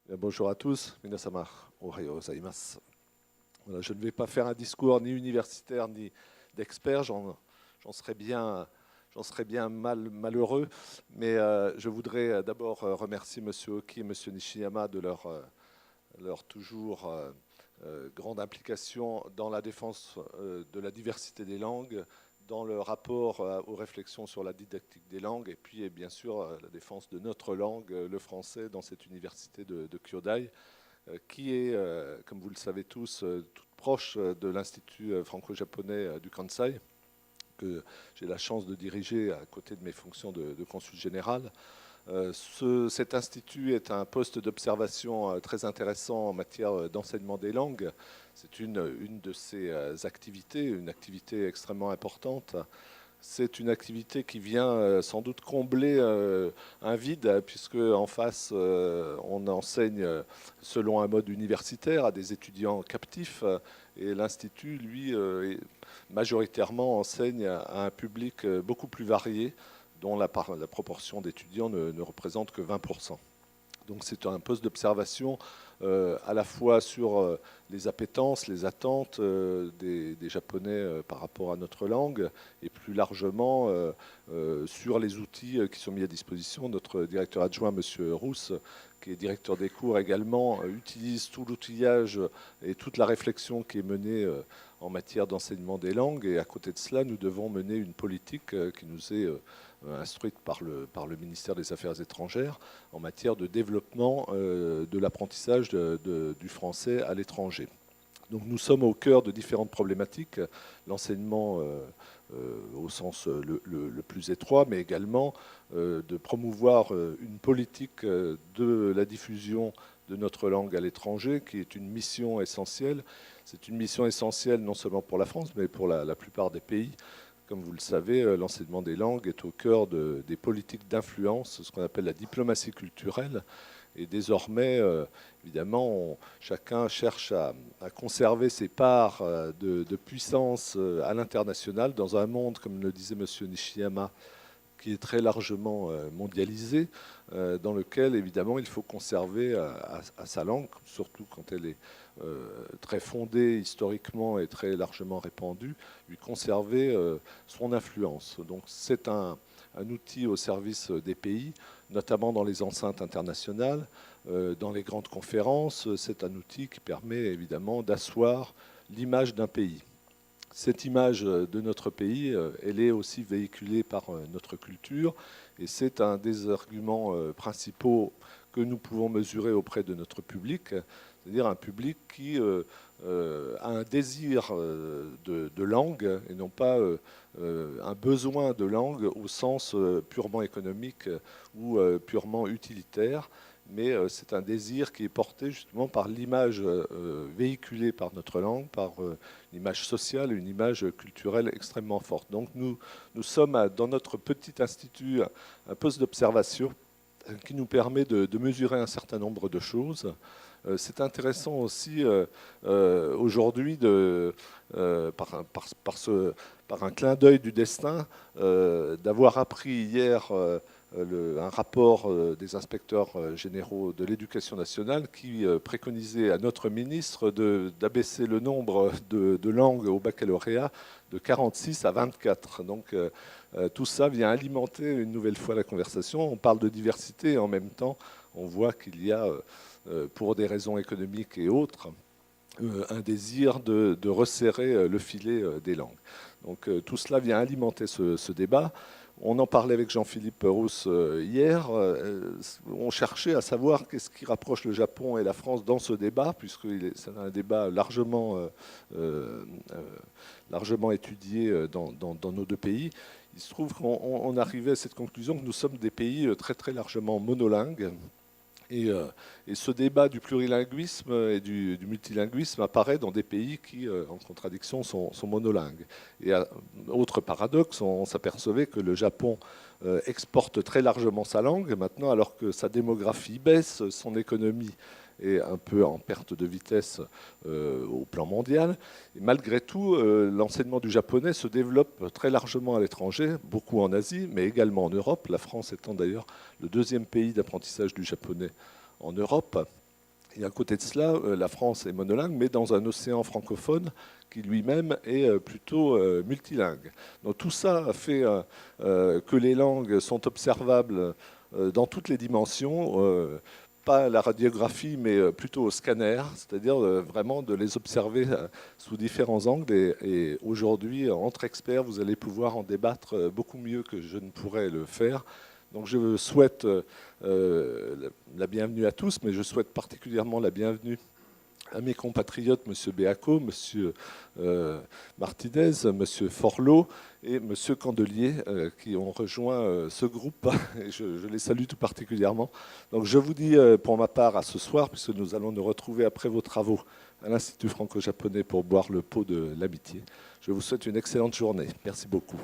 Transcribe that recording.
Bonjour à tous, Minasama, Ohayou gozaimasu. Voilà, je ne vais pas faire un discours ni universitaire ni d'expert, j'en serais bien malheureux, mais je voudrais d'abord remercier M. Oki et M. Nishiyama de leur toujours grande implication dans la défense de la diversité des langues, dans le rapport aux réflexions sur la didactique des langues, et puis bien sûr la défense de notre langue, le français, dans cette université de Kyodai, qui est, comme vous le savez tous, toute proche de l'Institut franco-japonais du Kansai, que j'ai la chance de diriger à côté de mes fonctions de consul général. Cet institut est un poste d'observation très intéressant en matière d'enseignement des langues. C'est une de ses activités, une activité extrêmement importante. C'est une activité qui vient sans doute combler un vide, puisque en face, on enseigne selon un mode universitaire à des étudiants captifs, et l'Institut, lui, majoritairement enseigne à un public beaucoup plus varié, dont la proportion d'étudiants ne représente que 20%. Donc c'est un poste d'observation à la fois sur les appétences, les attentes des Japonais par rapport à notre langue, et plus largement sur les outils qui sont mis à disposition. Notre directeur adjoint, M. Rousse, qui est directeur des cours également, utilise tout l'outillage et toute la réflexion qui est menée en matière d'enseignement des langues. Et à côté de cela, nous devons mener une politique qui nous est instruite par le ministère des Affaires étrangères en matière de développement de l'apprentissage du français à l'étranger. Donc nous sommes au cœur de différentes problématiques, l'enseignement au sens le plus étroit, mais également de promouvoir une politique de la diffusion de notre langue à l'étranger, qui est une mission essentielle. C'est une mission essentielle non seulement pour la France, mais pour la plupart des pays. Comme vous le savez, l'enseignement des langues est au cœur des politiques d'influence, ce qu'on appelle la diplomatie culturelle. Et désormais, évidemment, chacun cherche à conserver ses parts de puissance à l'international dans un monde, comme le disait M. Nishiyama, qui est très largement mondialisé, dans lequel, évidemment, il faut conserver à sa langue, surtout quand elle est très fondée historiquement et très largement répandue, lui conserver son influence. Donc c'est un outil au service des pays, notamment dans les enceintes internationales, dans les grandes conférences. C'est un outil qui permet évidemment d'asseoir l'image d'un pays. Cette image de notre pays, elle est aussi véhiculée par notre culture, et c'est un des arguments principaux que nous pouvons mesurer auprès de notre public, c'est-à-dire un public qui a un désir de langue et non pas un besoin de langue au sens purement économique ou purement utilitaire, mais c'est un désir qui est porté justement par l'image véhiculée par notre langue, par l'image sociale, une image culturelle extrêmement forte. Donc nous sommes dans notre petit institut un poste d'observation qui nous permet de mesurer un certain nombre de choses. C'est intéressant aussi aujourd'hui, par un clin d'œil du destin, d'avoir appris hier un rapport des inspecteurs généraux de l'éducation nationale qui préconisait à notre ministre d'abaisser le nombre de langues au baccalauréat de 46 à 24. Donc tout ça vient alimenter une nouvelle fois la conversation. On parle de diversité et en même temps, on voit qu'il y a pour des raisons économiques et autres, un désir de resserrer le filet des langues. Donc tout cela vient alimenter ce débat. On en parlait avec Jean-Philippe Rousse hier. On cherchait à savoir qu'est-ce qui rapproche le Japon et la France dans ce débat, puisque c'est un débat largement étudié dans nos deux pays. Il se trouve qu'on arrivait à cette conclusion que nous sommes des pays très très largement monolingues. Et ce débat du plurilinguisme et du multilinguisme apparaît dans des pays qui, en contradiction, sont monolingues. Et autre paradoxe, on s'apercevait que le Japon exporte très largement sa langue maintenant, alors que sa démographie baisse, son économie est un peu en perte de vitesse au plan mondial. Et malgré tout, l'enseignement du japonais se développe très largement à l'étranger, beaucoup en Asie, mais également en Europe, la France étant d'ailleurs le deuxième pays d'apprentissage du japonais en Europe. Et à côté de cela, la France est monolingue, mais dans un océan francophone qui lui-même est plutôt multilingue. Donc tout ça a fait que les langues sont observables dans toutes les dimensions, pas la radiographie, mais plutôt au scanner, c'est-à-dire vraiment de les observer sous différents angles. Et aujourd'hui, entre experts, vous allez pouvoir en débattre beaucoup mieux que je ne pourrais le faire. Donc je souhaite la bienvenue à tous, mais je souhaite particulièrement la bienvenue à mes compatriotes, M. Béaco, M. Martinez, M. Forlot et M. Candelier, qui ont rejoint ce groupe. Et je les salue tout particulièrement. Donc je vous dis pour ma part à ce soir, puisque nous allons nous retrouver après vos travaux à l'Institut franco-japonais pour boire le pot de l'amitié. Je vous souhaite une excellente journée. Merci beaucoup.